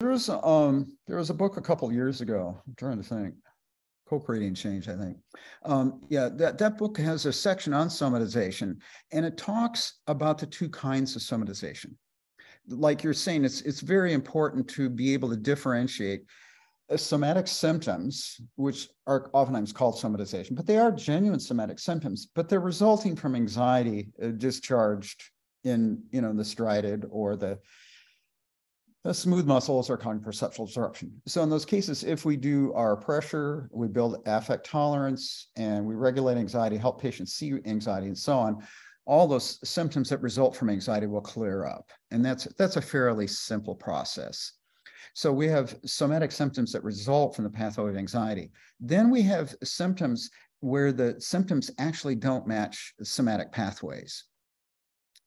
There was a book a couple years ago. I'm trying to think. Co-creating change, I think. Yeah, that book has a section on somatization, and it talks about the two kinds of somatization. Like you're saying, it's very important to be able to differentiate somatic symptoms, which are oftentimes called somatization, but they are genuine somatic symptoms, but they're resulting from anxiety discharged in, the striated or the smooth muscles or cognitive perceptual disruption. So in those cases, if we do our pressure, we build affect tolerance, and we regulate anxiety, help patients see anxiety, and so on, all those symptoms that result from anxiety will clear up. And that's a fairly simple process. So we have somatic symptoms that result from the pathway of anxiety. Then we have symptoms where the symptoms actually don't match somatic pathways,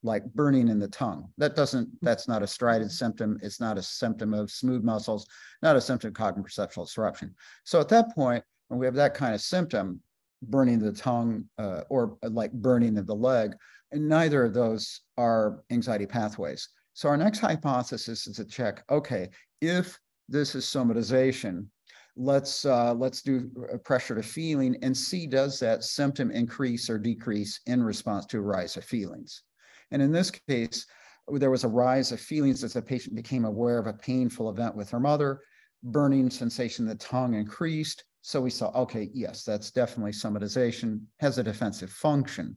like burning in the tongue. That's not a striated symptom. It's not a symptom of smooth muscles, not a symptom of cognitive perceptual disruption. So at that point, when we have that kind of symptom, burning the tongue or like burning of the leg, and neither of those are anxiety pathways. So our next hypothesis is to check, okay, if this is somatization, let's do a pressure to feeling and see, does that symptom increase or decrease in response to a rise of feelings? And in this case, there was a rise of feelings as the patient became aware of a painful event with her mother. Burning sensation in the tongue increased. So we saw, okay, yes, that's definitely somatization, has a defensive function.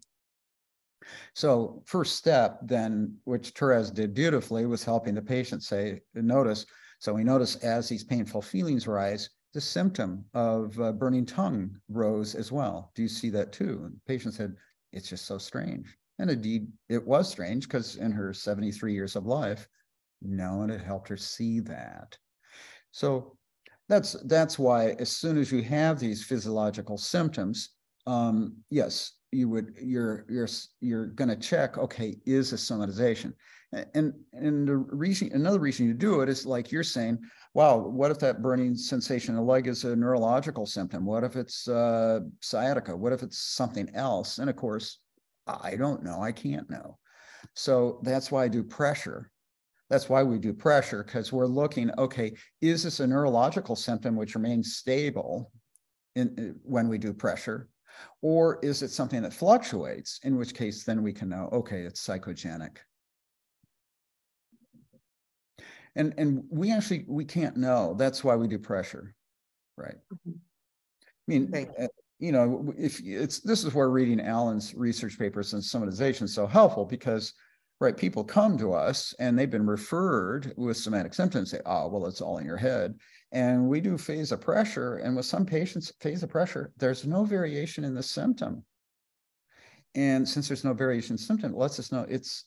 So first step then, which Therese did beautifully, was helping the patient notice. So we notice as these painful feelings rise, the symptom of burning tongue rose as well. Do you see that too? And the patient said, it's just so strange. And indeed, it was strange because in her 73 years of life, no one had helped her see that. So that's why as soon as you have these physiological symptoms, yes, you're going to check, okay, is this somatization? And another reason you do it is like you're saying, wow, what if that burning sensation in the leg is a neurological symptom? What if it's sciatica? What if it's something else? And of course, I don't know. I can't know. So that's why I do pressure. That's why we do pressure, because we're looking, okay, is this a neurological symptom which remains stable when we do pressure? Or is it something that fluctuates, in which case then we can know, okay, it's psychogenic. And we can't know. That's why we do pressure, right? I mean, this is where reading Alan's research papers on somatization is so helpful, because right, people come to us and they've been referred with somatic symptoms, say, oh, well, it's all in your head. And we do phase of pressure. And with some patients, phase of pressure, there's no variation in the symptom. And since there's no variation in symptom, it lets us know it's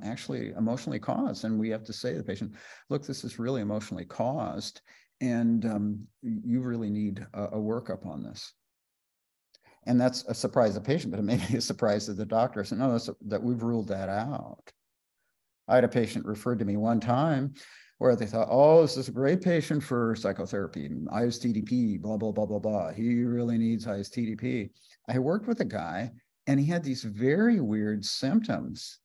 actually emotionally caused. And we have to say to the patient, look, this is really emotionally caused. And you really need a workup on this. And that's a surprise to the patient, but it may be a surprise to the doctor. So no, that we've ruled that out. I had a patient referred to me one time where they thought, oh, this is a great patient for psychotherapy, ISTDP, blah, blah, blah, blah, blah. He really needs ISTDP. I worked with a guy and he had these very weird symptoms.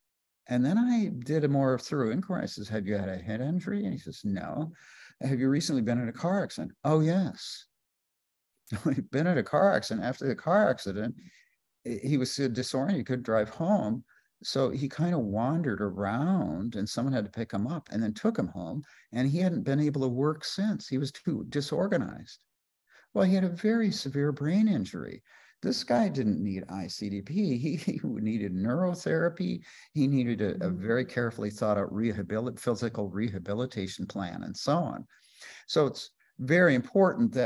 And then I did a more thorough inquiry. I says, have you had a head injury? And he says, no. Have you recently been in a car accident? Oh, yes. He'd been in a car accident. After the car accident, he was so disoriented, he couldn't drive home. So he kind of wandered around and someone had to pick him up and then took him home. And he hadn't been able to work since. He was too disorganized. Well, he had a very severe brain injury. This guy didn't need ICDP. He needed neurotherapy. He needed a very carefully thought out physical rehabilitation plan and so on. So it's very important that